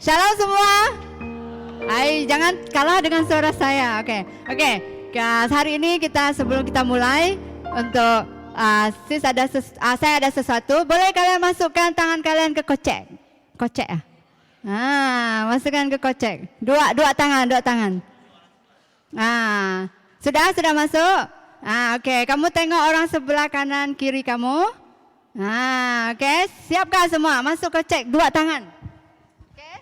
Shalom semua. Hai, jangan kalah dengan suara saya. Oke. Hari ini sebelum kita mulai untuk saya ada sesuatu. Boleh kalian masukkan tangan kalian ke kocek? Kocek ya? Masukkan ke kocek. Dua tangan. Sudah masuk? Oke. Kamu tengok orang sebelah kanan kiri kamu. Oke. Siapkan semua. Masuk kocek. Dua tangan. Oke.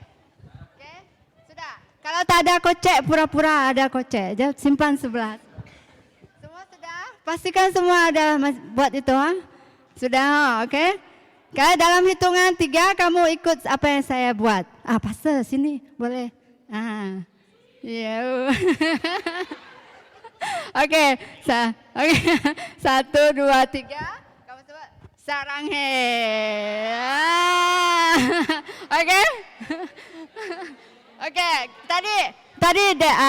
Sudah. Kalau tak ada kocek, pura-pura ada kocek. Jangan simpan sebelah. Semua sudah? Pastikan semua ada buat itu. Sudah, oke. Kalau dalam hitungan 3 kamu ikut apa yang saya buat. Pastor sini boleh. Ya. Oke. 1, 2, 3. Kamu sebut sarang he. Oke.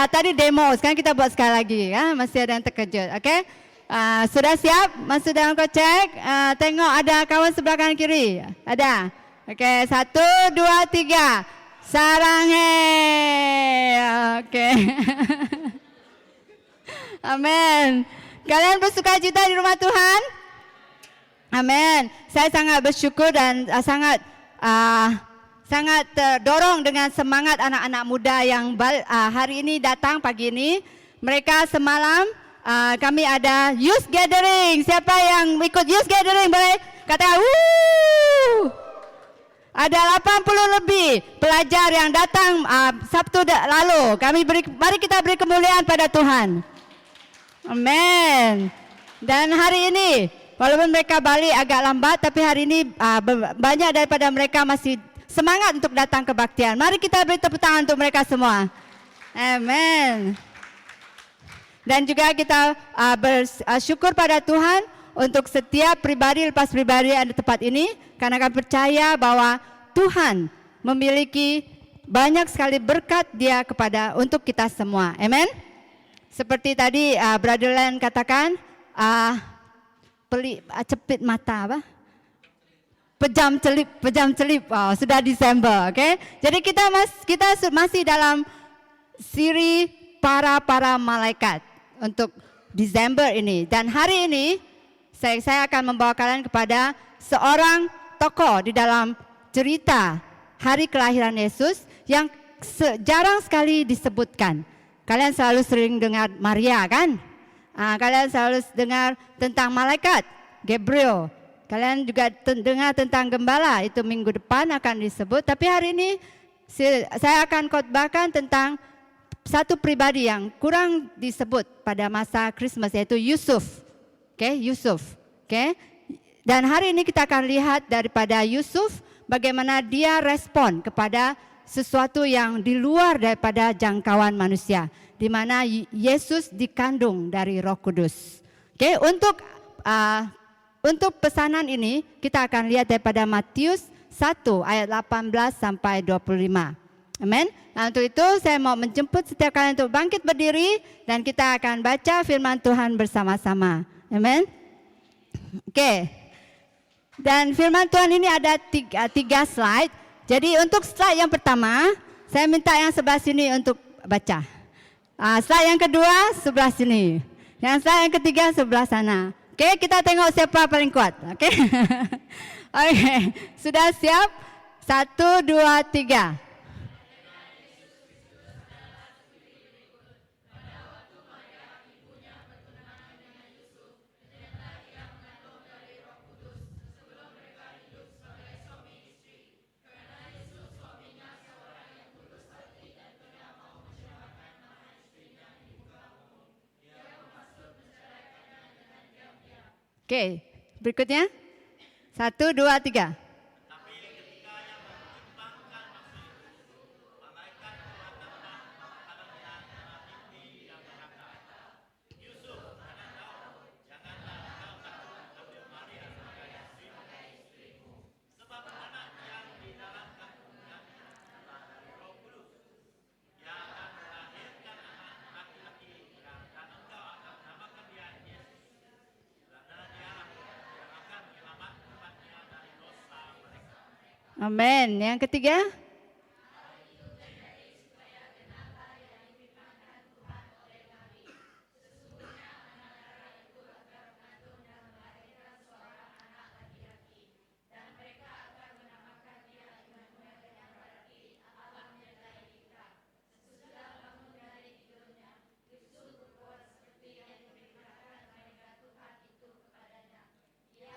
Tadi demo. Sekarang kita buat sekali lagi ya. Masih ada yang terkejut. Oke. Sudah siap? Masuk dalam kocek. Tengok ada kawan sebelah kanan kiri. Ada. Oke. 1, 2, 3. Sarang he. Oke. Amin. Kalian bersuka cita di rumah Tuhan? Amin. Saya sangat bersyukur dan sangat terdorong dengan semangat anak-anak muda yang hari ini datang pagi ini. Mereka semalam kami ada youth gathering. Siapa yang ikut youth gathering boleh katakan wuh. Ada 80 lebih pelajar yang datang Sabtu lalu. Mari kita beri kemuliaan pada Tuhan. Amin. Dan hari ini walaupun mereka balik agak lambat, tapi hari ini banyak daripada mereka masih semangat untuk datang ke kebaktian. Mari kita beri tepuk tangan untuk mereka semua. Amin. Dan juga kita bersyukur pada Tuhan untuk setiap pribadi lepas pribadi yang ada di tempat ini. Karena kami percaya bahwa Tuhan memiliki banyak sekali berkat Dia untuk kita semua. Amin. Seperti tadi Brother Len katakan, cepit mata apa? Pejam celip. Sudah Desember, oke? Jadi kita masih dalam siri para malaikat untuk Desember ini. Dan hari ini saya akan membawa kalian kepada seorang tokoh di dalam cerita hari kelahiran Yesus yang jarang sekali disebutkan. Kalian selalu sering dengar Maria kan? Kalian selalu dengar tentang malaikat Gabriel. Kalian juga dengar tentang gembala, itu minggu depan akan disebut. Tapi hari ini saya akan khotbahkan tentang satu pribadi yang kurang disebut pada masa Christmas, yaitu Yusuf. Yusuf. Dan hari ini kita akan lihat daripada Yusuf bagaimana dia respon kepada sesuatu yang di luar daripada jangkauan manusia, di mana Yesus dikandung dari Roh Kudus. Untuk pesanan ini kita akan lihat daripada Matius 1 ayat 18 sampai 25. Amin. Nah, untuk itu saya mau menjemput setiap kalian untuk bangkit berdiri dan kita akan baca firman Tuhan bersama-sama. Amin. Dan firman Tuhan ini ada tiga slide. Jadi untuk slide yang pertama, saya minta yang sebelah sini untuk baca. Slide yang kedua sebelah sini. Yang slide yang ketiga sebelah sana. Kita tengok siapa paling kuat. Sudah siap? 1, 2, 3. Berikutnya 1, 2, 3. Amin. Yang ketiga?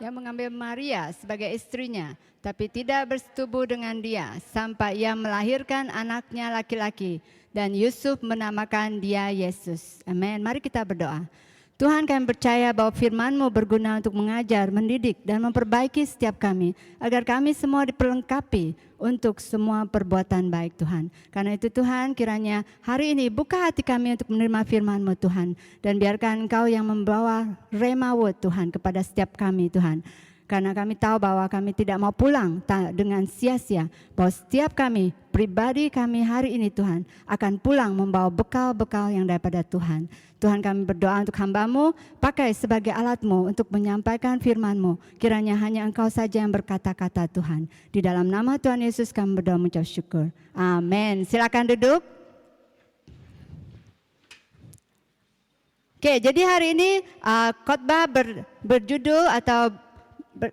yang mengambil Maria sebagai istrinya, tapi tidak bersetubuh dengan dia sampai ia melahirkan anaknya laki-laki, dan Yusuf menamakan dia Yesus. Amin. Mari kita berdoa. Tuhan, kami percaya bahwa firman-Mu berguna untuk mengajar, mendidik, dan memperbaiki setiap kami, agar kami semua diperlengkapi untuk semua perbuatan baik Tuhan. Karena itu Tuhan, kiranya hari ini buka hati kami untuk menerima firman-Mu Tuhan, dan biarkan Engkau yang membawa rema word Tuhan kepada setiap kami Tuhan. Karena kami tahu bahwa kami tidak mau pulang dengan sia-sia, bahwa setiap kami, pribadi kami hari ini Tuhan, akan pulang membawa bekal-bekal yang daripada Tuhan. Tuhan, kami berdoa untuk hamba-Mu, pakai sebagai alat-Mu untuk menyampaikan firman-Mu. Kiranya hanya Engkau saja yang berkata-kata Tuhan. Di dalam nama Tuhan Yesus kami berdoa mengucap syukur. Amin. Silakan duduk. Oke, jadi hari ini khotbah berjudul atau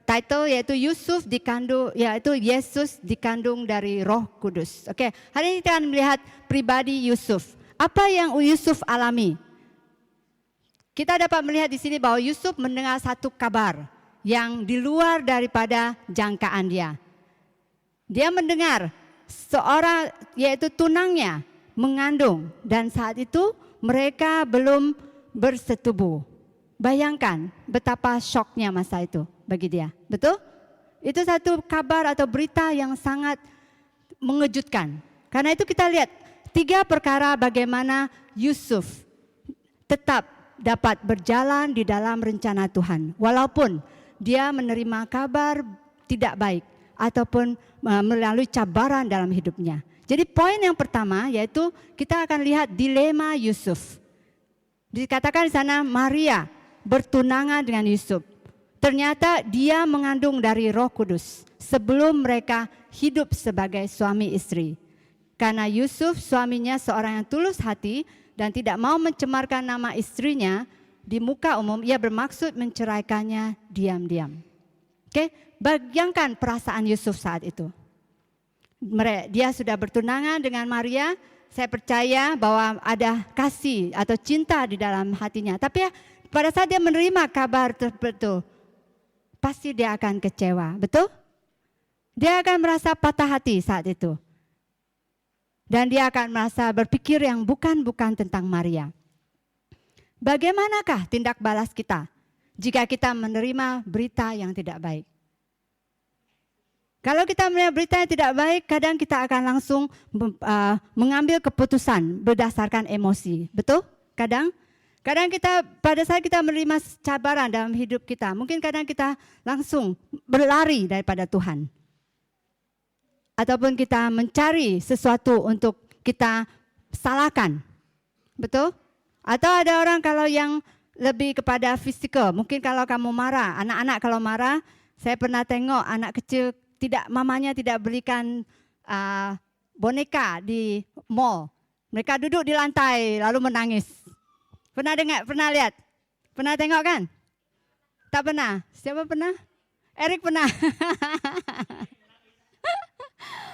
title yaitu Yusuf dikandung, yaitu Yesus dikandung dari Roh Kudus. Oke, hari ini kita akan melihat pribadi Yusuf. Apa yang Yusuf alami? Kita dapat melihat di sini bahwa Yusuf mendengar satu kabar yang di luar daripada jangkaan dia. Dia mendengar seorang yaitu tunangnya mengandung, dan saat itu mereka belum bersetubuh. Bayangkan betapa syoknya masa itu bagi dia. Betul? Itu satu kabar atau berita yang sangat mengejutkan. Karena itu kita lihat 3 perkara bagaimana Yusuf tetap dapat berjalan di dalam rencana Tuhan. Walaupun dia menerima kabar tidak baik ataupun melalui cabaran dalam hidupnya. Jadi poin yang pertama yaitu kita akan lihat dilema Yusuf. Dikatakan di sana Maria bertunangan dengan Yusuf. Ternyata dia mengandung dari Roh Kudus sebelum mereka hidup sebagai suami istri. Karena Yusuf suaminya seorang yang tulus hati dan tidak mau mencemarkan nama istrinya di muka umum, ia bermaksud menceraikannya diam-diam. Oke, bayangkan perasaan Yusuf saat itu. Dia sudah bertunangan dengan Maria. Saya percaya bahwa ada kasih atau cinta di dalam hatinya. Tapi pada saat dia menerima kabar tertentu, pasti dia akan kecewa, betul? Dia akan merasa patah hati saat itu. Dan dia akan merasa berpikir yang bukan-bukan tentang Maria. Bagaimanakah tindak balas kita jika kita menerima berita yang tidak baik? Kalau kita menerima berita yang tidak baik, kadang kita akan langsung mengambil keputusan berdasarkan emosi, betul? Kadang kita pada saat kita menerima cabaran dalam hidup kita, mungkin kadang kita langsung berlari daripada Tuhan. Ataupun kita mencari sesuatu untuk kita salahkan. Betul? Atau ada orang kalau yang lebih kepada fisikal, mungkin kalau kamu marah, anak-anak kalau marah, saya pernah tengok anak kecil mamanya tidak belikan boneka di mall. Mereka duduk di lantai lalu menangis. Pernah dengar, pernah lihat? Pernah tengok kan? Tak pernah? Siapa pernah? Eric pernah.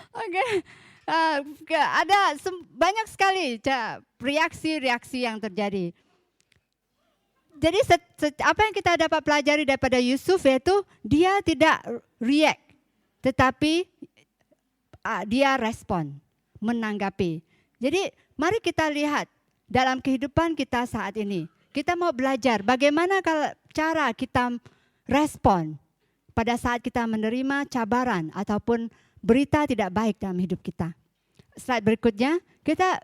Oke. Ada banyak sekali reaksi-reaksi yang terjadi. Jadi apa yang kita dapat pelajari daripada Yusuf yaitu dia tidak react, tetapi dia respon, menanggapi. Jadi mari kita lihat dalam kehidupan kita saat ini. Kita mau belajar bagaimana cara kita respon pada saat kita menerima cabaran ataupun berita tidak baik dalam hidup kita. Slide berikutnya, kita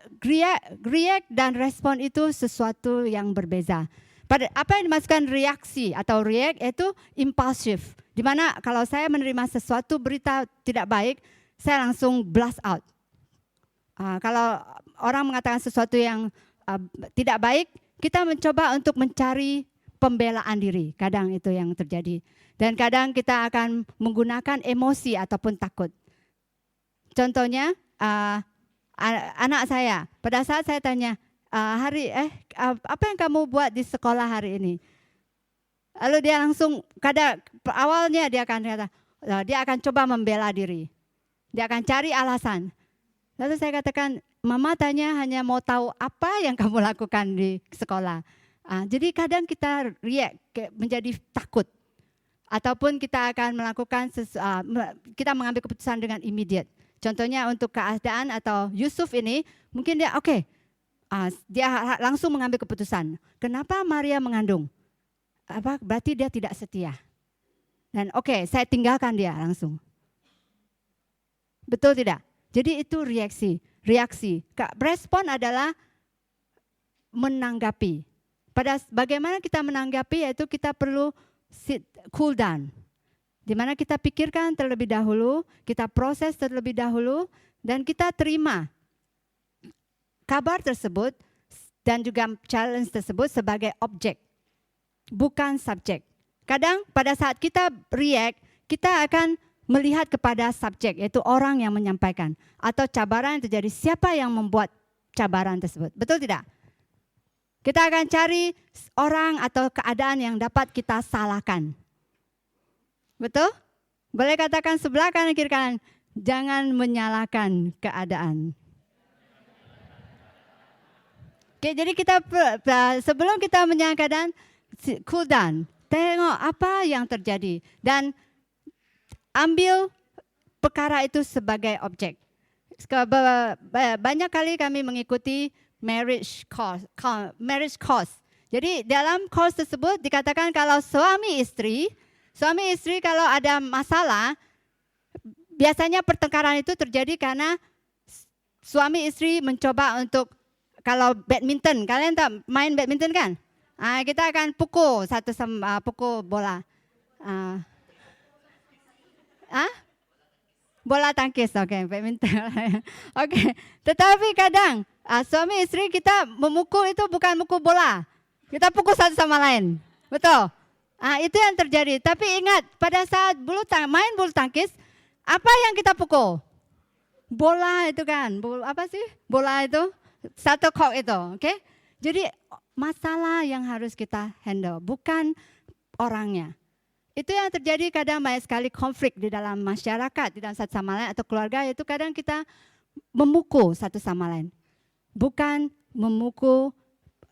react dan respon itu sesuatu yang berbeza. Pada apa yang dimaksudkan reaksi atau react itu impulsif. Di mana kalau saya menerima sesuatu berita tidak baik, saya langsung blast out. Kalau orang mengatakan sesuatu yang tidak baik, kita mencoba untuk mencari pembelaan diri. Kadang itu yang terjadi. Dan kadang kita akan menggunakan emosi ataupun takut. Contohnya, anak saya, pada saat saya tanya, apa yang kamu buat di sekolah hari ini? Lalu dia langsung, awalnya dia akan coba membela diri. Dia akan cari alasan. Lalu saya katakan, Mama tanya hanya mau tahu apa yang kamu lakukan di sekolah. Jadi kadang kita react menjadi takut. ataupun kita akan melakukan kita mengambil keputusan dengan immediate. Contohnya untuk keadaan atau Yusuf ini, mungkin dia dia langsung mengambil keputusan. Kenapa Maria mengandung? Berarti dia tidak setia. Dan saya tinggalkan dia langsung. Betul tidak? Jadi itu reaksi. Respon adalah menanggapi. Bagaimana kita menanggapi, yaitu kita perlu cool down. Di mana kita pikirkan terlebih dahulu, kita proses terlebih dahulu, dan kita terima kabar tersebut dan juga challenge tersebut sebagai objek, bukan subjek. Kadang pada saat kita react, kita akan melihat kepada subjek, yaitu orang yang menyampaikan. Atau cabaran yang terjadi, siapa yang membuat cabaran tersebut. Betul tidak? Kita akan cari orang atau keadaan yang dapat kita salahkan. Betul? Boleh katakan sebelah kanan kiri kanan, jangan menyalahkan keadaan. Jadi kita sebelum kita menyalahkan keadaan, cool down, tengok apa yang terjadi dan ambil perkara itu sebagai objek. Banyak kali kami mengikuti marriage course. Jadi dalam course tersebut dikatakan kalau suami istri kalau ada masalah, biasanya pertengkaran itu terjadi karena suami istri mencoba untuk, kalau badminton, kalian tak main badminton kan? Kita akan pukul pukul bola. Bola tangkis, badminton. Tetapi kadang suami istri kita memukul itu bukan mukul bola. Kita pukul satu sama lain. Betul? Itu yang terjadi. Tapi ingat, pada saat main bulu tangkis, apa yang kita pukul? Bola itu kan. Bola itu, shuttlecock itu. Jadi masalah yang harus kita handle, bukan orangnya. Itu yang terjadi kadang banyak sekali konflik di dalam masyarakat, di dalam satu sama lain atau keluarga, yaitu kadang kita memukul satu sama lain. Bukan memukul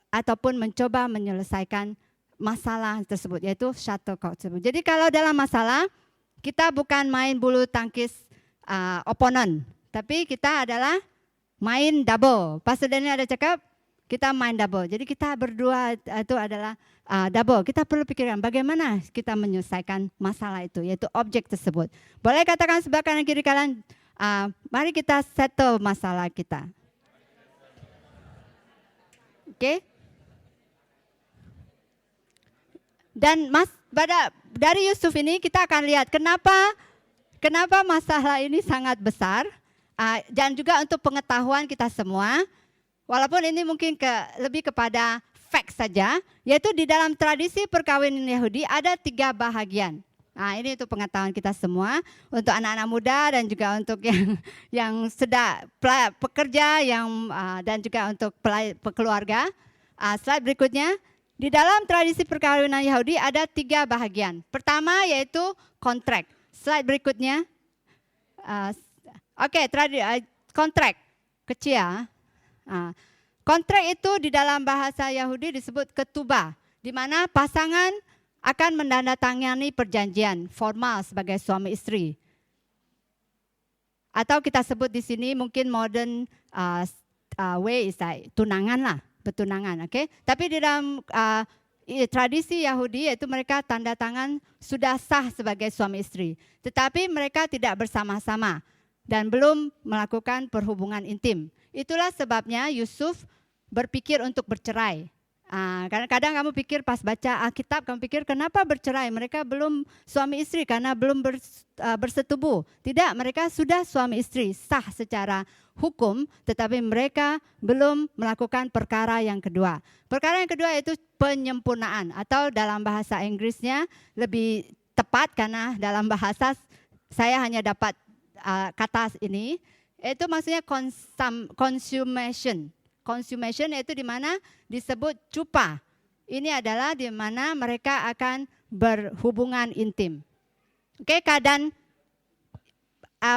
ataupun mencoba menyelesaikan masalah tersebut, yaitu shuttlecock tersebut. Jadi kalau dalam masalah, kita bukan main bulu tangkis opponent, tapi kita adalah main double. Pastor Daniel ada cakap, kita main double. Jadi kita berdua itu adalah double. Kita perlu pikirkan bagaimana kita menyelesaikan masalah itu, yaitu objek tersebut. Boleh katakan sebelah kanan kiri kalian, mari kita settle masalah kita. Dan dari Yusuf ini kita akan lihat kenapa masalah ini sangat besar, dan juga untuk pengetahuan kita semua, walaupun ini mungkin lebih kepada fact saja, yaitu di dalam tradisi perkawinan Yahudi ada 3 bahagian. Ini untuk pengetahuan kita semua, untuk anak-anak muda dan juga untuk yang sedang pekerja dan juga untuk keluarga. Slide berikutnya. Di dalam tradisi perkawinan Yahudi ada 3 bahagian. Pertama yaitu kontrak. Slide berikutnya. Kontrak kecil. Kontrak itu di dalam bahasa Yahudi disebut ketubah, di mana pasangan akan menandatangani perjanjian formal sebagai suami istri. Atau kita sebut di sini mungkin modern way is like tunangan lah. Bertunangan, Tapi di dalam tradisi Yahudi, yaitu mereka tanda tangan sudah sah sebagai suami istri. Tetapi mereka tidak bersama-sama dan belum melakukan perhubungan intim. Itulah sebabnya Yusuf berpikir untuk bercerai. Kadang-kadang kamu pikir pas baca Alkitab, kamu pikir kenapa bercerai? Mereka belum suami istri karena belum bersetubuh. Tidak, mereka sudah suami istri, sah secara hukum, tetapi mereka belum melakukan perkara yang kedua. Perkara yang kedua yaitu penyempurnaan, atau dalam bahasa Inggrisnya lebih tepat karena dalam bahasa saya hanya dapat kata ini, itu maksudnya consummation. Consummation yaitu di mana disebut cupa. Ini adalah di mana mereka akan berhubungan intim. Dan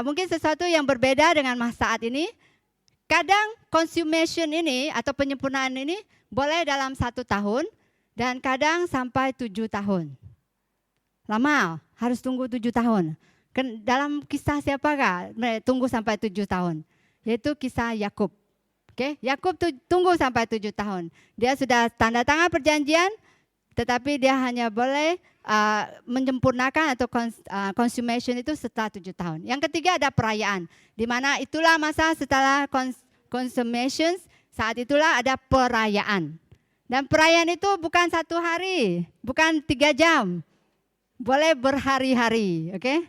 mungkin sesuatu yang berbeda dengan saat ini. Kadang consummation ini atau penyempurnaan ini boleh dalam 1 tahun dan kadang sampai 7 tahun. Lama, harus tunggu 7 tahun. Dalam kisah siapakah tunggu sampai 7 tahun? Yaitu kisah Yakub. Oke, Yakub tunggu sampai 7 tahun. Dia sudah tanda tangan perjanjian, tetapi dia hanya boleh menyempurnakan atau consummation itu setelah 7 tahun. Yang ketiga ada perayaan, di mana itulah masa setelah consummation, saat itulah ada perayaan. Dan perayaan itu bukan 1 hari, bukan 3 jam, boleh berhari-hari. Oke?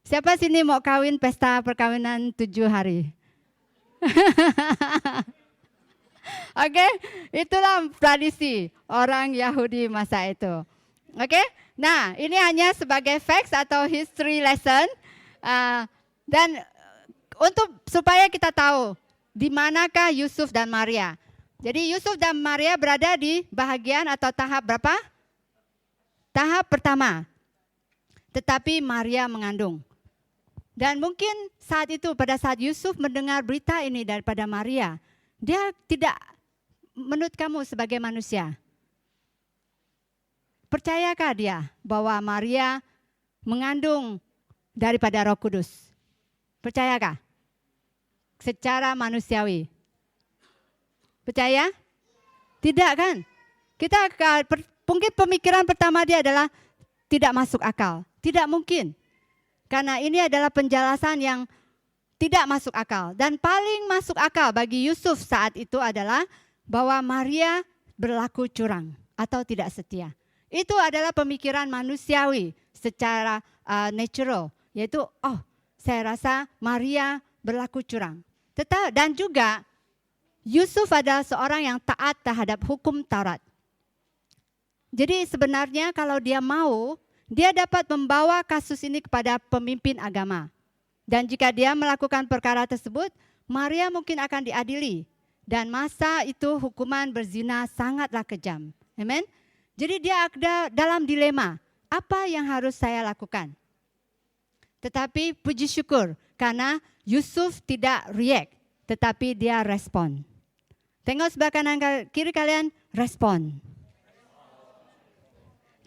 Siapa sini mau kawin pesta perkawinan 7 hari? Oke, itulah tradisi orang Yahudi masa itu. Oke, nah ini hanya sebagai facts atau history lesson, dan supaya kita tahu di manakah Yusuf dan Maria. Jadi Yusuf dan Maria berada di bahagian atau tahap berapa? Tahap pertama. Tetapi Maria mengandung. Dan mungkin saat itu, pada saat Yusuf mendengar berita ini daripada Maria, dia tidak, menurut kamu sebagai manusia, percayakah dia bahwa Maria mengandung daripada Roh Kudus? Percayakah? Secara manusiawi. Percaya? Tidak kan? Mungkin pemikiran pertama dia adalah tidak masuk akal. Tidak mungkin. Karena ini adalah penjelasan yang tidak masuk akal. Dan paling masuk akal bagi Yusuf saat itu adalah bahwa Maria berlaku curang atau tidak setia. Itu adalah pemikiran manusiawi secara natural. Yaitu, saya rasa Maria berlaku curang. Dan juga Yusuf adalah seorang yang taat terhadap hukum Taurat. Jadi sebenarnya kalau dia mau, dia dapat membawa kasus ini kepada pemimpin agama. Dan jika dia melakukan perkara tersebut, Maria mungkin akan diadili. Dan masa itu hukuman berzina sangatlah kejam. Amen. Jadi dia ada dalam dilema, apa yang harus saya lakukan? Tetapi puji syukur, karena Yusuf tidak react, tetapi dia respon. Tengok sebelah kanan kiri kalian, respon.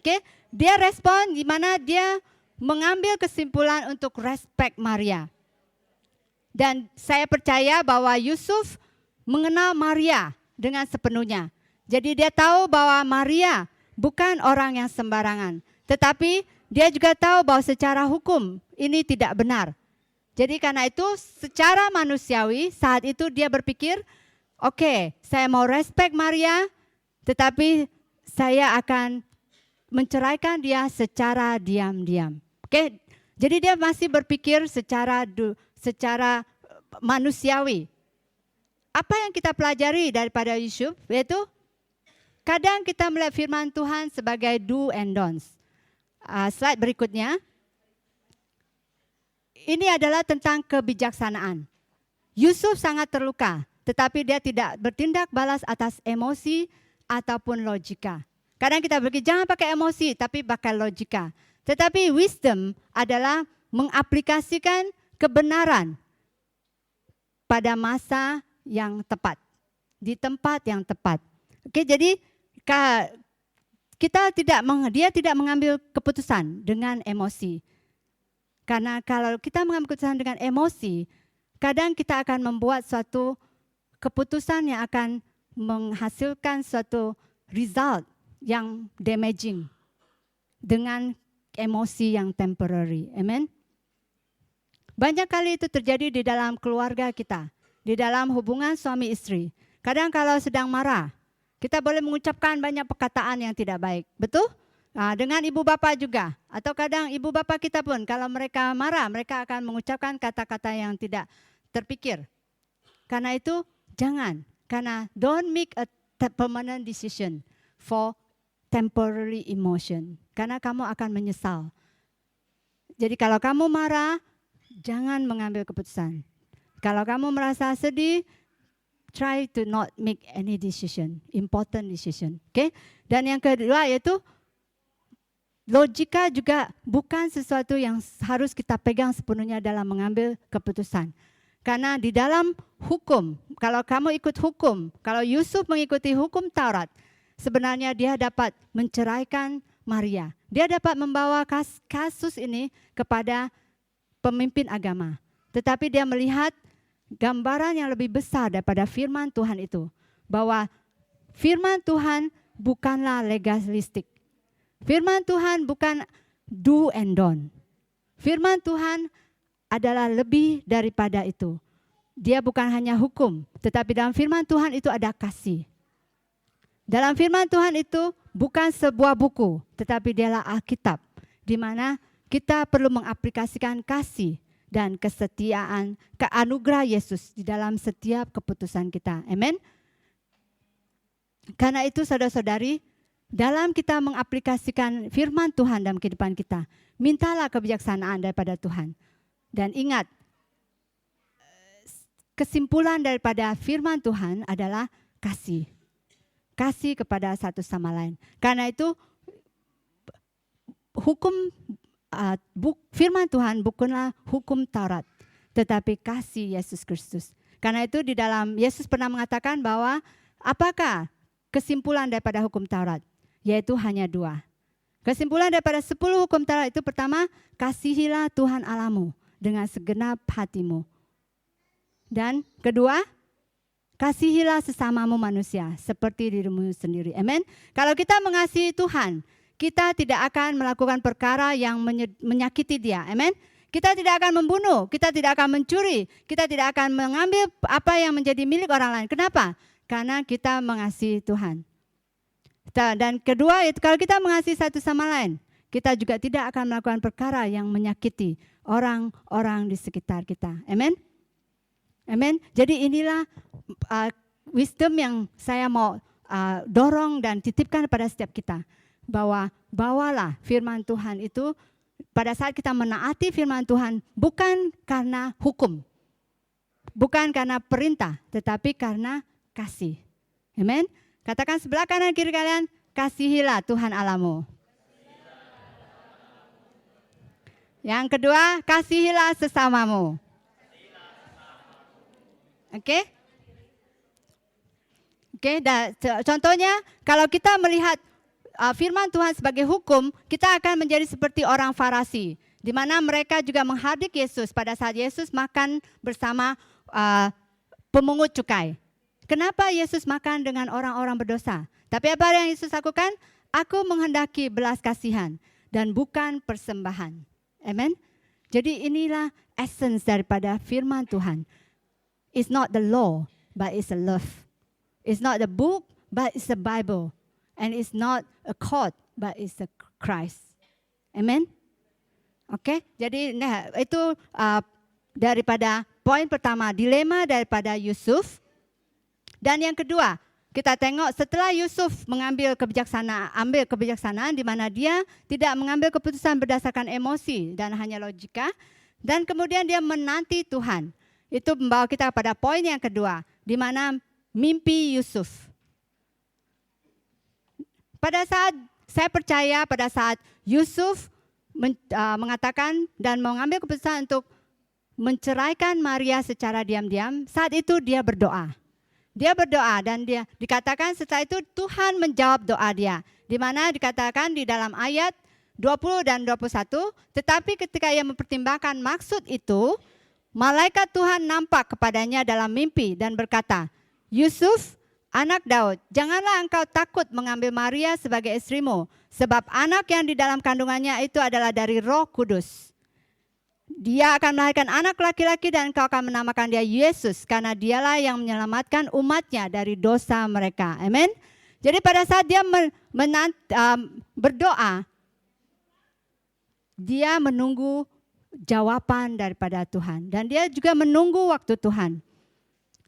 Oke, dia respon di mana dia mengambil kesimpulan untuk respect Maria. Dan saya percaya bahwa Yusuf mengenal Maria dengan sepenuhnya. Jadi dia tahu bahwa Maria bukan orang yang sembarangan. Tetapi dia juga tahu bahwa secara hukum ini tidak benar. Jadi karena itu secara manusiawi saat itu dia berpikir, oke, saya mau respect Maria, tetapi saya akan menceraikan dia secara diam-diam. Oke, jadi dia masih berpikir secara manusiawi. Apa yang kita pelajari daripada Yusuf, yaitu kadang kita melihat firman Tuhan sebagai do and don'ts. Slide berikutnya. Ini adalah tentang kebijaksanaan. Yusuf sangat terluka, tetapi dia tidak bertindak balas atas emosi ataupun logika. Kadang kita berpikir jangan pakai emosi, tapi pakai logika. Tetapi wisdom adalah mengaplikasikan kebenaran pada masa yang tepat, di tempat yang tepat. Oke, jadi dia tidak mengambil keputusan dengan emosi. Karena kalau kita mengambil keputusan dengan emosi, kadang kita akan membuat suatu keputusan yang akan menghasilkan suatu result yang damaging dengan emosi yang temporary. Amen. Banyak kali itu terjadi di dalam keluarga kita, di dalam hubungan suami istri. Kadang kalau sedang marah, kita boleh mengucapkan banyak perkataan yang tidak baik. Betul? Nah, dengan ibu bapa juga. Atau kadang ibu bapa kita pun kalau mereka marah, mereka akan mengucapkan kata-kata yang tidak terpikir. Karena itu jangan. Karena don't make a permanent decision for temporary emotion. Karena kamu akan menyesal. Jadi kalau kamu marah, jangan mengambil keputusan. Kalau kamu merasa sedih, try to not make any decision, important decision. Okay? Dan yang kedua yaitu logika juga bukan sesuatu yang harus kita pegang sepenuhnya dalam mengambil keputusan. Karena di dalam hukum, kalau kamu ikut hukum, kalau Yusuf mengikuti hukum Taurat, sebenarnya dia dapat menceraikan Maria. Dia dapat membawa kasus ini kepada pemimpin agama. Tetapi dia melihat gambaran yang lebih besar daripada firman Tuhan itu. Bahwa firman Tuhan bukanlah legalistik. Firman Tuhan bukan do and don't. Firman Tuhan adalah lebih daripada itu. Dia bukan hanya hukum, tetapi dalam firman Tuhan itu ada kasih. Dalam firman Tuhan itu bukan sebuah buku, tetapi dialah Alkitab, di mana kita perlu mengaplikasikan kasih dan kesetiaan, keanugerah Yesus di dalam setiap keputusan kita. Amin. Karena itu saudara-saudari, dalam kita mengaplikasikan firman Tuhan dalam kehidupan kita, mintalah kebijaksanaan daripada Tuhan. Dan ingat, kesimpulan daripada firman Tuhan adalah kasih. Kasih kepada satu sama lain. Karena itu firman Tuhan bukanlah hukum Taurat, tetapi kasih Yesus Kristus. Karena itu di dalam Yesus pernah mengatakan bahwa apakah kesimpulan daripada hukum Taurat? Yaitu hanya 2. Kesimpulan daripada 10 hukum Taurat itu pertama, kasihilah Tuhan Allahmu dengan segenap hatimu. Dan kedua, kasihilah sesamamu manusia seperti dirimu sendiri. Amin. Kalau kita mengasihi Tuhan, kita tidak akan melakukan perkara yang menyakiti dia. Amin. Kita tidak akan membunuh, kita tidak akan mencuri, kita tidak akan mengambil apa yang menjadi milik orang lain. Kenapa? Karena kita mengasihi Tuhan. Dan kedua, kalau kita mengasihi satu sama lain, kita juga tidak akan melakukan perkara yang menyakiti orang-orang di sekitar kita. Amin. Amin. Jadi inilah wisdom yang saya mau dorong dan titipkan pada setiap kita. Bahwa bawalah firman Tuhan itu pada saat kita menaati firman Tuhan bukan karena hukum. Bukan karena perintah, tetapi karena kasih. Amin. Katakan sebelah kanan kiri kalian, kasihilah Tuhan Allahmu. Yang kedua, kasihilah sesamamu. Oke? Oke, contohnya kalau kita melihat firman Tuhan sebagai hukum, kita akan menjadi seperti orang Farisi, di mana mereka juga menghadik Yesus pada saat Yesus makan bersama pemungut cukai. Kenapa Yesus makan dengan orang-orang berdosa? Tapi apa yang Yesus lakukan? Aku menghendaki belas kasihan dan bukan persembahan. Amen. Jadi inilah essence daripada firman Tuhan. It's not the law, but it's a love. It's not the book, but it's the Bible. And it's not a court, but it's a Christ. Amen. Oke, jadi itu daripada poin pertama, dilema daripada Yusuf. Dan yang kedua, kita tengok setelah Yusuf ambil kebijaksanaan di mana dia tidak mengambil keputusan berdasarkan emosi dan hanya logika. Dan kemudian dia menanti Tuhan. Itu membawa kita pada poin yang kedua, di mana mimpi Yusuf. Pada saat saya percaya pada saat Yusuf mengatakan dan mengambil keputusan untuk menceraikan Maria secara diam-diam, saat itu dia berdoa. Dia berdoa dan dia dikatakan setelah itu Tuhan menjawab doa dia. Di mana dikatakan di dalam ayat 20 dan 21, tetapi ketika ia mempertimbangkan maksud itu, malaikat Tuhan nampak kepadanya dalam mimpi dan berkata, Yusuf, anak Daud, janganlah engkau takut mengambil Maria sebagai istrimu, sebab anak yang di dalam kandungannya itu adalah dari Roh Kudus. Dia akan melahirkan anak laki-laki dan engkau akan menamakan dia Yesus, karena dialah yang menyelamatkan umatnya dari dosa mereka. Amin. Jadi pada saat dia berdoa, dia menunggu jawaban daripada Tuhan. Dan dia juga menunggu waktu Tuhan.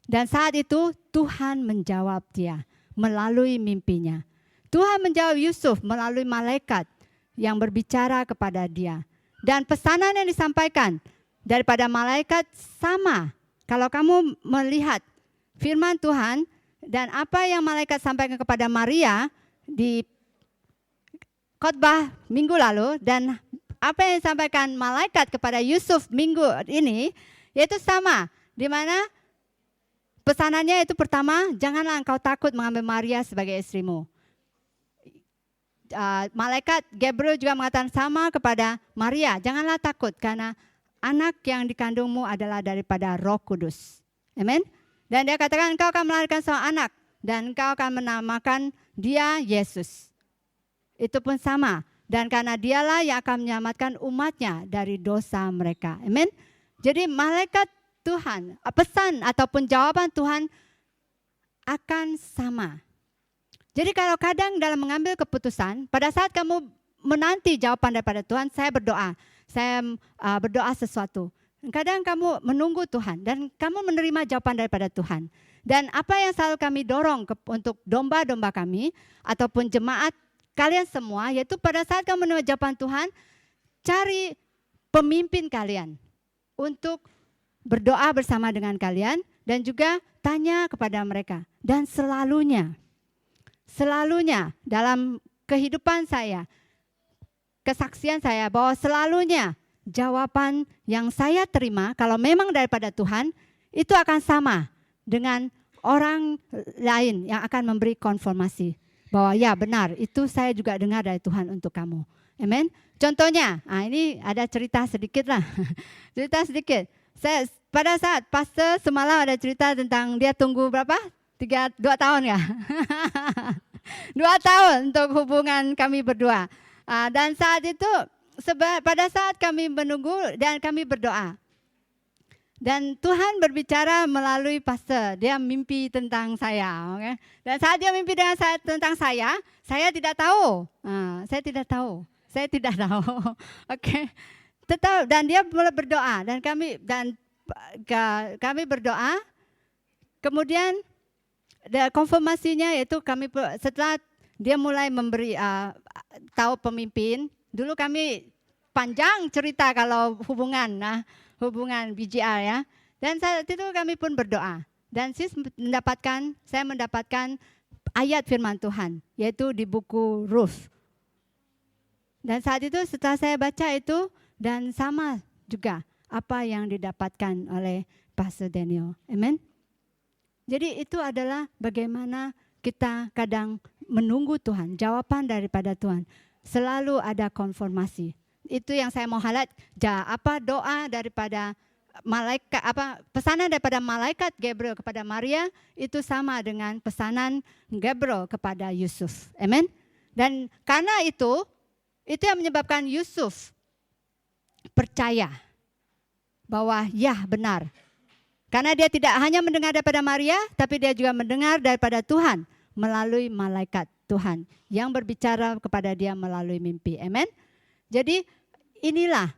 Dan saat itu Tuhan menjawab dia melalui mimpinya. Tuhan menjawab Yusuf melalui malaikat yang berbicara kepada dia. Dan pesanan yang disampaikan daripada malaikat sama. Kalau kamu melihat firman Tuhan dan apa yang malaikat sampaikan kepada Maria di khotbah minggu lalu dan apa yang disampaikan malaikat kepada Yusuf minggu ini, yaitu sama. Di mana pesanannya itu pertama, janganlah engkau takut mengambil Maria sebagai istrimu. malaikat Gabriel juga mengatakan sama kepada Maria, janganlah takut karena anak yang dikandungmu adalah daripada Roh Kudus. Amin. Dan dia katakan engkau akan melahirkan seorang anak dan engkau akan menamakan dia Yesus. Itu pun sama. Dan karena dialah yang akan menyelamatkan umatnya dari dosa mereka. Amin. Jadi malaikat Tuhan, pesan ataupun jawaban Tuhan akan sama. Jadi kalau kadang dalam mengambil keputusan, pada saat kamu menanti jawaban daripada Tuhan, saya berdoa sesuatu. Kadang kamu menunggu Tuhan dan kamu menerima jawaban daripada Tuhan. Dan apa yang selalu kami dorong untuk domba-domba kami ataupun jemaat kalian semua, yaitu pada saat kamu menerima jawaban Tuhan, cari pemimpin kalian untuk berdoa bersama dengan kalian dan juga tanya kepada mereka. Dan selalunya dalam kehidupan saya, kesaksian saya bahwa selalunya jawaban yang saya terima kalau memang daripada Tuhan itu akan sama dengan orang lain yang akan memberi konfirmasi bahwa ya benar itu saya juga dengar dari Tuhan untuk kamu. Amen. Contohnya, ini ada cerita sedikit lah. Cerita sedikit. Pada saat pastor semalam ada cerita tentang dia tunggu berapa? 2 tahun ya. 2 tahun untuk hubungan kami berdua. Dan saat itu pada saat kami menunggu dan kami berdoa. Dan Tuhan berbicara melalui pastor. Dia mimpi tentang saya. Okay? Dan saat dia mimpi tentang saya tidak tahu. Saya tidak tahu. Oke. Tetap dan dia mulai berdoa dan kami berdoa. Kemudian konfirmasinya yaitu kami setelah dia mulai memberi tahu pemimpin. Dulu kami panjang cerita kalau hubungan BGR ya. Dan saat itu kami pun berdoa. Dan saya mendapatkan ayat firman Tuhan yaitu di buku Ruth. Dan saat itu setelah saya baca itu dan sama juga apa yang didapatkan oleh Pastor Daniel. Amen. Jadi itu adalah bagaimana kita kadang menunggu Tuhan, jawaban daripada Tuhan. Selalu ada konfirmasi. Itu yang saya mau highlight. Doa daripada malaikat, pesanan daripada malaikat Gabriel kepada Maria itu sama dengan pesanan Gabriel kepada Yusuf. Amen. Dan karena itu yang menyebabkan Yusuf percaya bahwa ya benar. Karena dia tidak hanya mendengar daripada Maria, tapi dia juga mendengar daripada Tuhan melalui malaikat Tuhan yang berbicara kepada dia melalui mimpi. Amen. Jadi inilah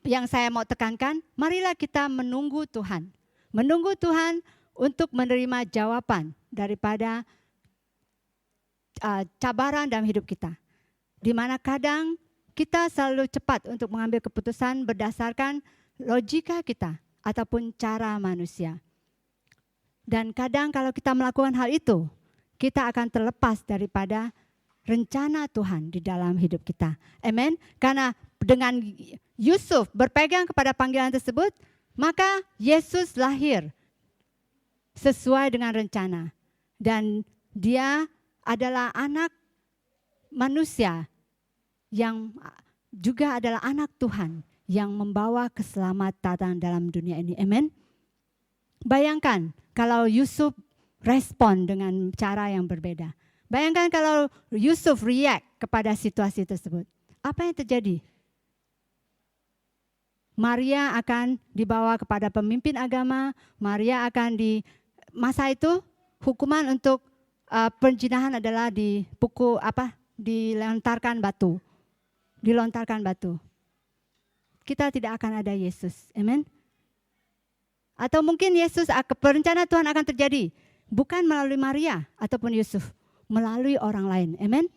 yang saya mau tekankan. Marilah kita menunggu Tuhan. Menunggu Tuhan untuk menerima jawaban daripada cabaran dalam hidup kita. Di mana kadang kita selalu cepat untuk mengambil keputusan berdasarkan logika kita ataupun cara manusia. Dan kadang kalau kita melakukan hal itu, kita akan terlepas daripada rencana Tuhan di dalam hidup kita. Amen. Karena dengan Yusuf berpegang kepada panggilan tersebut, maka Yesus lahir sesuai dengan rencana. Dan dia adalah anak manusia yang juga adalah anak Tuhan yang membawa keselamatan dalam dunia ini. Amen. Bayangkan kalau Yusuf respon dengan cara yang berbeda. Bayangkan kalau Yusuf react kepada situasi tersebut. Apa yang terjadi? Maria akan dibawa kepada pemimpin agama. Maria akan masa itu hukuman untuk perzinahan adalah dilontarkan batu. Dilontarkan batu. Kita tidak akan ada Yesus. Amen. Atau mungkin perencana Tuhan akan terjadi bukan melalui Maria ataupun Yusuf, melalui orang lain. Amen.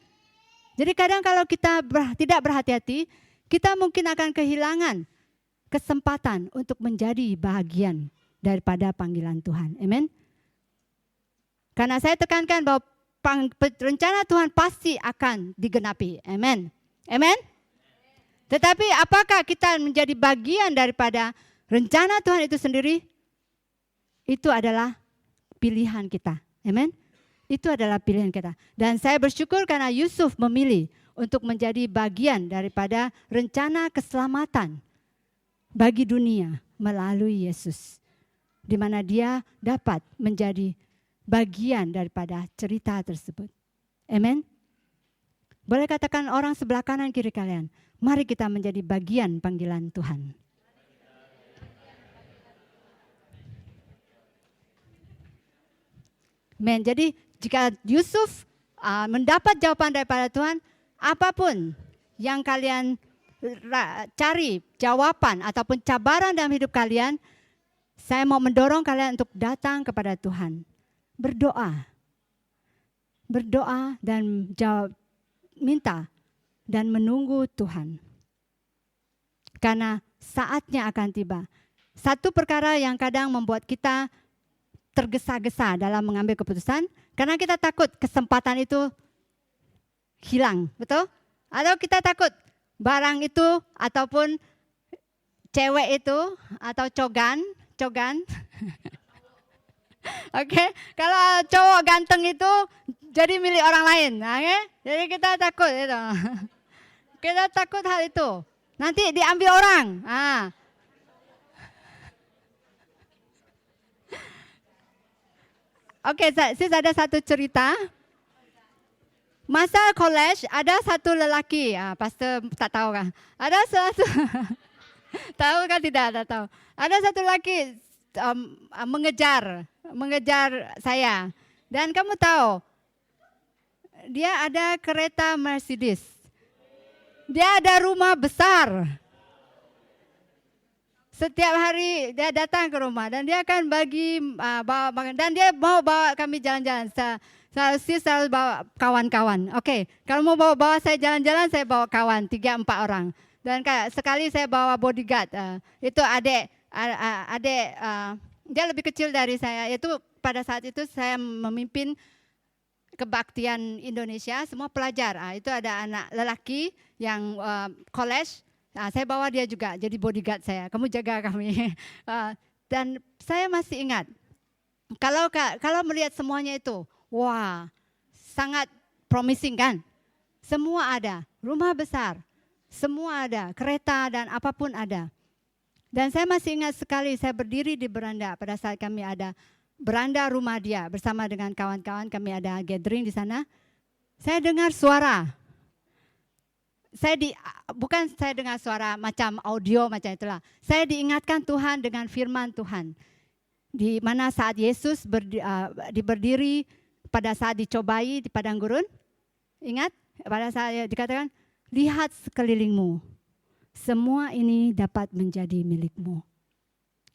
Jadi kadang kalau kita tidak berhati-hati, kita mungkin akan kehilangan kesempatan untuk menjadi bahagian daripada panggilan Tuhan. Amen. Karena saya tekankan bahwa rencana Tuhan pasti akan digenapi. Amen. Amen. Tetapi apakah kita menjadi bagian daripada rencana Tuhan itu sendiri? Itu adalah pilihan kita. Amen. Itu adalah pilihan kita. Dan saya bersyukur karena Yusuf memilih untuk menjadi bagian daripada rencana keselamatan bagi dunia melalui Yesus. Di mana dia dapat menjadi bagian daripada cerita tersebut. Amen. Boleh katakan orang sebelah kanan kiri kalian, mari kita menjadi bagian panggilan Tuhan. Amen. Jadi jika Yusuf mendapat jawaban daripada Tuhan, apapun yang kalian cari jawaban ataupun cabaran dalam hidup kalian, saya mau mendorong kalian untuk datang kepada Tuhan. Berdoa. Berdoa dan minta dan menunggu Tuhan. Karena saatnya akan tiba. Satu perkara yang kadang membuat kita tergesa-gesa dalam mengambil keputusan, karena kita takut kesempatan itu hilang, betul? Atau kita takut barang itu ataupun cewek itu atau cogan. Oke, kalau cowok ganteng itu jadi milik orang lain, okay? Jadi kita takut itu. Kita takut hal itu. Nanti diambil orang. Oke, sis ada satu cerita. Masa college ada satu lelaki, pastor tak tahu kan? Ada satu, tahu kan tidak tahu. Ada satu lelaki mengejar saya. Dan kamu tahu, dia ada kereta Mercedes. Dia ada rumah besar. Setiap hari dia datang ke rumah dan dia akan bagi bawa makan. Dan dia mau bawa kami jalan-jalan. Selalu bawa kawan-kawan. Oke, kalau mau bawa saya jalan-jalan, saya bawa kawan 3-4 orang. Dan sekali saya bawa bodyguard. Itu adik, dia lebih kecil dari saya. Itu pada saat itu saya memimpin kebaktian Indonesia, semua pelajar. Itu ada anak lelaki yang college. Saya bawa dia juga jadi bodyguard saya. Kamu jaga kami. Dan saya masih ingat, kalau melihat semuanya itu, wah, sangat promising kan? Semua ada, rumah besar, semua ada, kereta dan apapun ada. Dan saya masih ingat sekali saya berdiri di beranda pada saat kami ada beranda rumah dia bersama dengan kawan-kawan, kami ada gathering di sana. Saya dengar suara. Bukan saya dengar suara macam audio macam itulah. Saya diingatkan Tuhan dengan firman Tuhan. Di mana saat Yesus berdiri pada saat dicobai di padang gurun. Ingat? Pada saat dikatakan, lihat sekelilingmu. Semua ini dapat menjadi milikmu.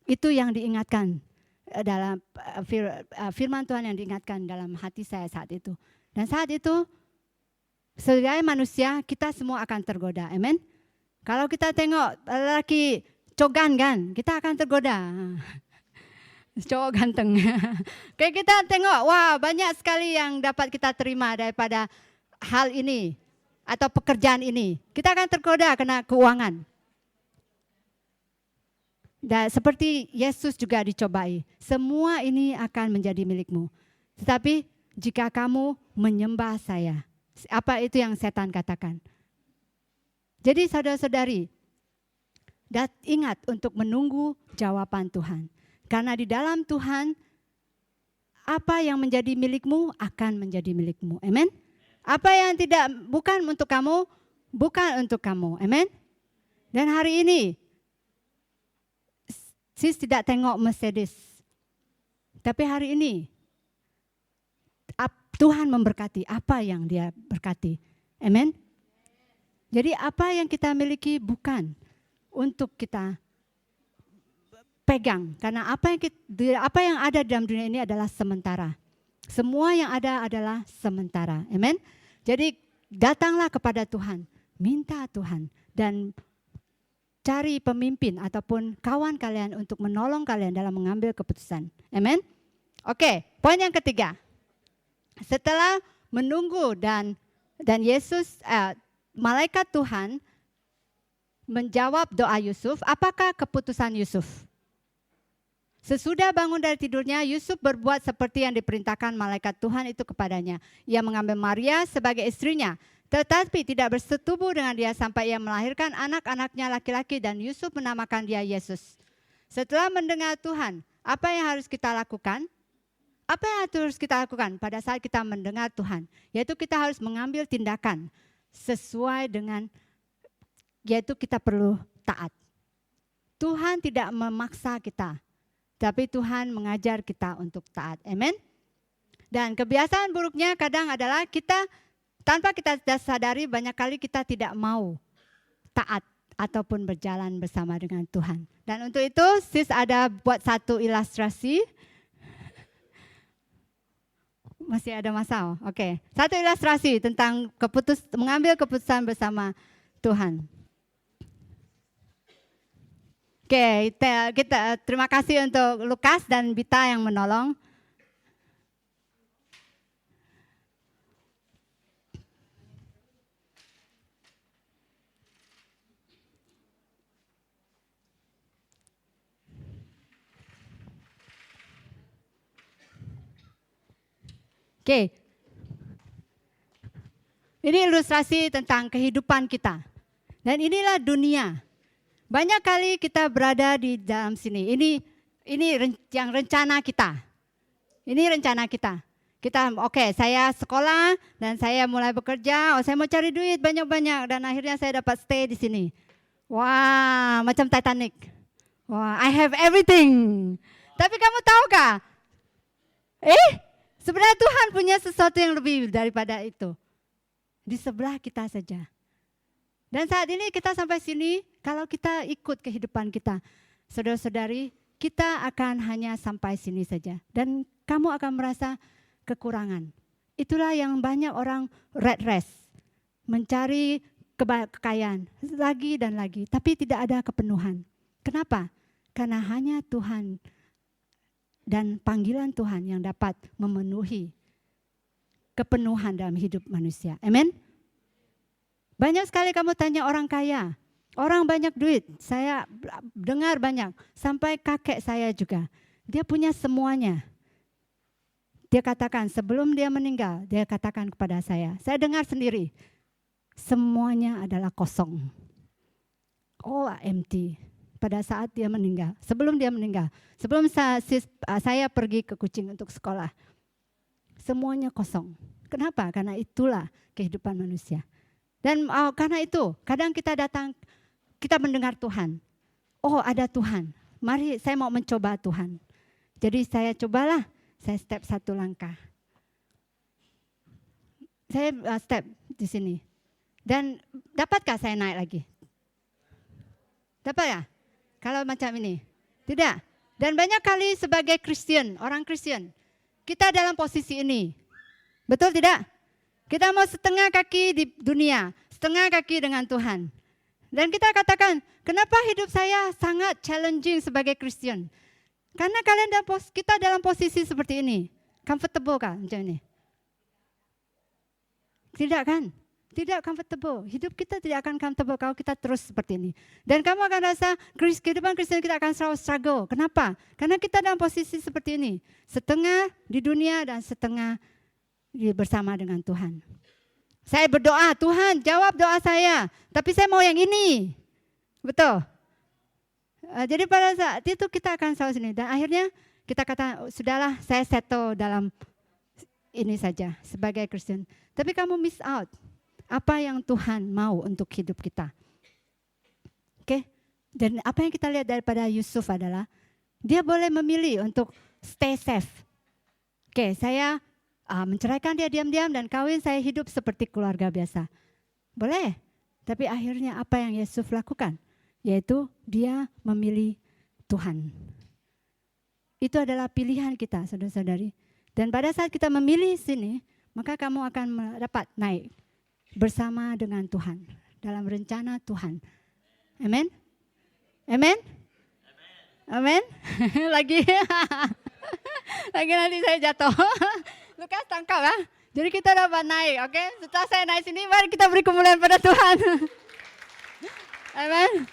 Itu yang diingatkan dalam firman Tuhan yang diingatkan dalam hati saya saat itu. Dan saat itu, sebagai manusia, kita semua akan tergoda. Amen. Kalau kita tengok lelaki cogan kan, kita akan tergoda. Cowok ganteng. Kayak kita tengok, wah banyak sekali yang dapat kita terima daripada hal ini atau pekerjaan ini. Kita akan tergoda kena keuangan. Dan seperti Yesus juga dicobai, semua ini akan menjadi milikmu. Tetapi jika kamu menyembah saya, apa itu yang setan katakan? Jadi saudara-saudari, ingat untuk menunggu jawaban Tuhan. Karena di dalam Tuhan, apa yang menjadi milikmu akan menjadi milikmu. Amen. Apa yang bukan untuk kamu, bukan untuk kamu. Amen. Dan hari ini, sis tidak tengok Mercedes. Tapi hari ini, Tuhan memberkati apa yang dia berkati. Amen. Jadi apa yang kita miliki bukan untuk kita pegang. Karena apa yang ada dalam dunia ini adalah sementara. Semua yang ada adalah sementara. Amen. Jadi datanglah kepada Tuhan. Minta Tuhan. Dan cari pemimpin ataupun kawan kalian untuk menolong kalian dalam mengambil keputusan. Amen. Oke, poin yang ketiga. Setelah menunggu dan Yesus, malaikat Tuhan menjawab doa Yusuf, apakah keputusan Yusuf? Sesudah bangun dari tidurnya, Yusuf berbuat seperti yang diperintahkan malaikat Tuhan itu kepadanya. Ia mengambil Maria sebagai istrinya, tetapi tidak bersetubuh dengan dia sampai ia melahirkan anak-anaknya laki-laki dan Yusuf menamakan dia Yesus. Setelah mendengar Tuhan, apa yang harus kita lakukan? Apa yang harus kita lakukan pada saat kita mendengar Tuhan? Yaitu kita harus mengambil tindakan sesuai dengan, yaitu kita perlu taat. Tuhan tidak memaksa kita, tapi Tuhan mengajar kita untuk taat. Amin. Dan kebiasaan buruknya kadang adalah kita tanpa kita sadari banyak kali kita tidak mau taat ataupun berjalan bersama dengan Tuhan. Dan untuk itu sis ada buat satu ilustrasi. Masih ada masa? Oke. Satu ilustrasi tentang mengambil keputusan bersama Tuhan. Oke, kita terima kasih untuk Lukas dan Bita yang menolong. Oke. Ini ilustrasi tentang kehidupan kita. Dan inilah dunia. Banyak kali kita berada di dalam sini. Ini yang rencana kita. Ini rencana kita. Saya sekolah dan saya mulai bekerja. Saya mau cari duit banyak-banyak dan akhirnya saya dapat stay di sini. Wah, macam Titanic. Wah, I have everything. Tapi kamu tahukah? Sebenarnya Tuhan punya sesuatu yang lebih daripada itu. Di sebelah kita saja. Dan saat ini kita sampai sini, kalau kita ikut kehidupan kita, saudara-saudari, kita akan hanya sampai sini saja. Dan kamu akan merasa kekurangan. Itulah yang banyak orang red race. Mencari kekayaan lagi dan lagi, tapi tidak ada kepenuhan. Kenapa? Karena hanya Tuhan dan panggilan Tuhan yang dapat memenuhi kepenuhan dalam hidup manusia. Amin. Banyak sekali kamu tanya orang kaya, orang banyak duit. Saya dengar banyak, sampai kakek saya juga. Dia punya semuanya. Dia katakan sebelum dia meninggal, dia katakan kepada saya dengar sendiri, semuanya adalah kosong. All empty. Pada saat dia meninggal, sebelum dia meninggal, sebelum saya pergi ke Kuching untuk sekolah, semuanya kosong. Kenapa? Karena itulah kehidupan manusia. Dan karena itu, kadang kita datang, kita mendengar Tuhan. Oh, ada Tuhan. Mari saya mau mencoba Tuhan. Jadi saya cobalah, saya step satu langkah. Saya step di sini. Dan dapatkah saya naik lagi? Dapat ya? Kalau macam ini? Tidak. Dan banyak kali sebagai Kristen, orang Kristen, kita dalam posisi ini. Betul tidak? Kita mau setengah kaki di dunia, setengah kaki dengan Tuhan. Dan kita katakan, kenapa hidup saya sangat challenging sebagai Kristen? Karena kita dalam posisi seperti ini. Comfortable kah macam ini? Tidak kan? Tidak comfortable. Hidup kita tidak akan comfortable kalau kita terus seperti ini. Dan kamu akan rasa kehidupan Kristen kita akan selalu struggle. Kenapa? Karena kita dalam posisi seperti ini. Setengah di dunia dan setengah bersama dengan Tuhan. Saya berdoa, Tuhan jawab doa saya. Tapi saya mau yang ini. Betul? Jadi pada saat itu kita akan selalu sini. Dan akhirnya kita kata, sudahlah saya settle dalam ini saja sebagai Kristen. Tapi kamu miss out. Apa yang Tuhan mau untuk hidup kita. Oke? Dan apa yang kita lihat daripada Yusuf adalah dia boleh memilih untuk stay safe. Oke, saya menceraikan dia diam-diam dan kawin, saya hidup seperti keluarga biasa. Boleh. Tapi akhirnya apa yang Yusuf lakukan? Yaitu dia memilih Tuhan. Itu adalah pilihan kita, saudara-saudari. Dan pada saat kita memilih sini, maka kamu akan dapat naik bersama dengan Tuhan dalam rencana Tuhan. Amin. Amin. Amin. Lagi nanti saya jatuh. Lukas tangkap ya. Jadi kita dapat naik, oke? Setelah saya naik sini, mari kita beri kemuliaan pada Tuhan. Amin.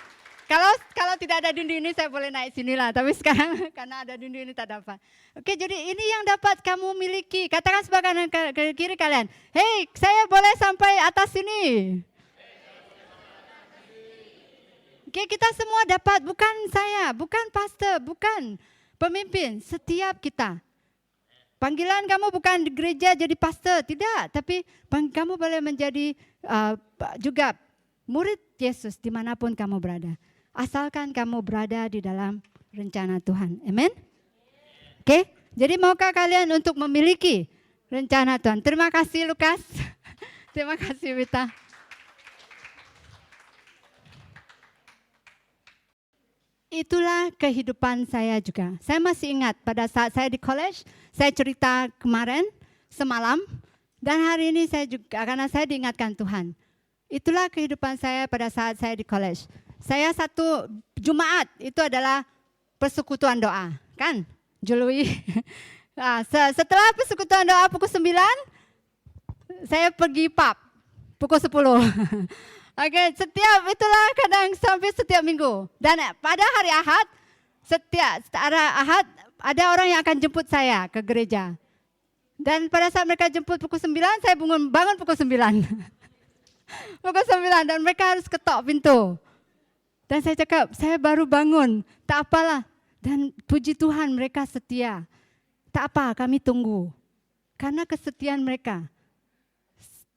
Kalau tidak ada dinding ini saya boleh naik sini lah. Tapi sekarang karena ada dinding ini tak dapat. Oke, jadi ini yang dapat kamu miliki. Katakan sebelah kanan ke kiri kalian. Hei, saya boleh sampai atas sini. Oke, kita semua dapat. Bukan saya, bukan pastor, bukan pemimpin. Setiap kita. Panggilan kamu bukan di gereja jadi pastor, tidak. Tapi kamu boleh menjadi juga murid Yesus dimanapun kamu berada. Asalkan kamu berada di dalam rencana Tuhan. Amin? Oke, jadi maukah kalian untuk memiliki rencana Tuhan? Terima kasih Lukas. Terima kasih Wita. Itulah kehidupan saya juga. Saya masih ingat pada saat saya di college, saya cerita kemarin, semalam, dan hari ini saya juga, karena saya diingatkan Tuhan. Itulah kehidupan saya pada saat saya di college. Saya satu Jumat, itu adalah persekutuan doa, kan? Jului. Nah, setelah persekutuan doa pukul 9, saya pergi pub, pukul 10. Oke, itulah kadang sampai setiap minggu. Dan pada hari Ahad, ada orang yang akan jemput saya ke gereja. Dan pada saat mereka jemput pukul 9, saya bangun pukul 9. Pukul 9 dan mereka harus ketok pintu. Dan saya cakap, saya baru bangun, tak apalah. Dan puji Tuhan mereka setia. Tak apa, kami tunggu. Karena kesetiaan mereka,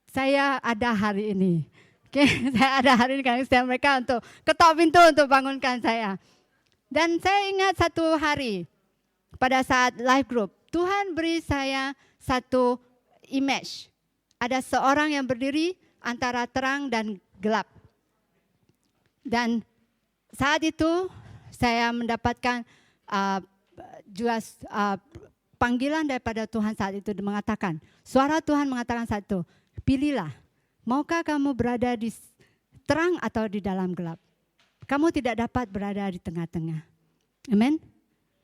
saya ada hari ini. Oke, saya ada hari ini karena kesetiaan mereka untuk ketok pintu untuk bangunkan saya. Dan saya ingat satu hari pada saat live group, Tuhan beri saya satu image. Ada seorang yang berdiri antara terang dan gelap. Dan saat itu saya mendapatkan panggilan daripada Tuhan saat itu mengatakan, suara Tuhan mengatakan saat itu, pilihlah, maukah kamu berada di terang atau di dalam gelap? Kamu tidak dapat berada di tengah-tengah. Amin.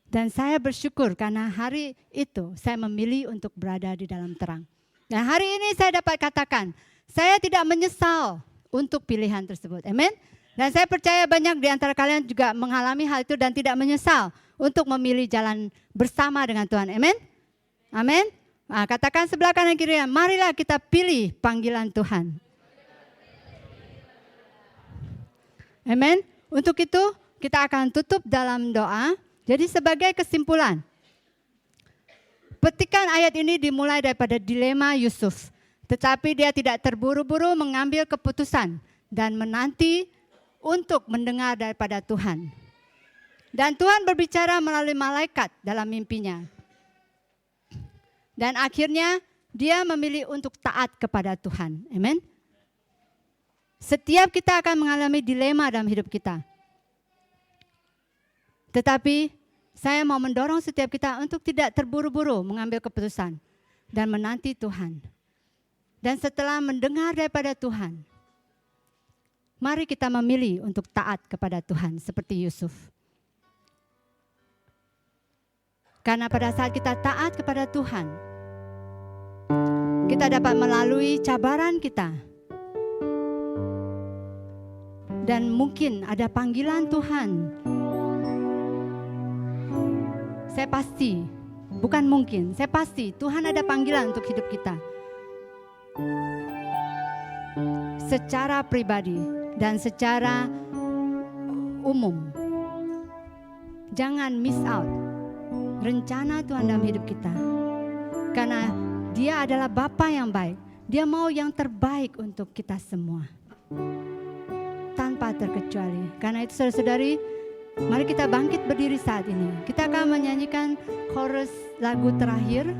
Dan saya bersyukur karena hari itu saya memilih untuk berada di dalam terang. Dan hari ini saya dapat katakan, saya tidak menyesal untuk pilihan tersebut. Amin. Dan saya percaya banyak di antara kalian juga mengalami hal itu dan tidak menyesal untuk memilih jalan bersama dengan Tuhan. Amin. Amin. Nah, katakan sebelah kanan kiri, marilah kita pilih panggilan Tuhan. Amin. Untuk itu kita akan tutup dalam doa. Jadi sebagai kesimpulan, petikan ayat ini dimulai daripada dilema Yusuf. Tetapi dia tidak terburu-buru mengambil keputusan dan menanti untuk mendengar daripada Tuhan. Dan Tuhan berbicara melalui malaikat dalam mimpinya. Dan akhirnya dia memilih untuk taat kepada Tuhan. Amin. Setiap kita akan mengalami dilema dalam hidup kita. Tetapi saya mau mendorong setiap kita untuk tidak terburu-buru mengambil keputusan dan menanti Tuhan. Dan setelah mendengar daripada Tuhan, mari kita memilih untuk taat kepada Tuhan seperti Yusuf. Karena pada saat kita taat kepada Tuhan, kita dapat melalui cabaran kita. Dan mungkin ada panggilan Tuhan. Saya pasti, bukan mungkin, saya pasti Tuhan ada panggilan untuk hidup kita. Secara pribadi dan secara umum. Jangan miss out rencana Tuhan dalam hidup kita. Karena Dia adalah Bapa yang baik. Dia mau yang terbaik untuk kita semua. Tanpa terkecuali. Karena itu saudara-saudari, mari kita bangkit berdiri saat ini. Kita akan menyanyikan chorus lagu terakhir.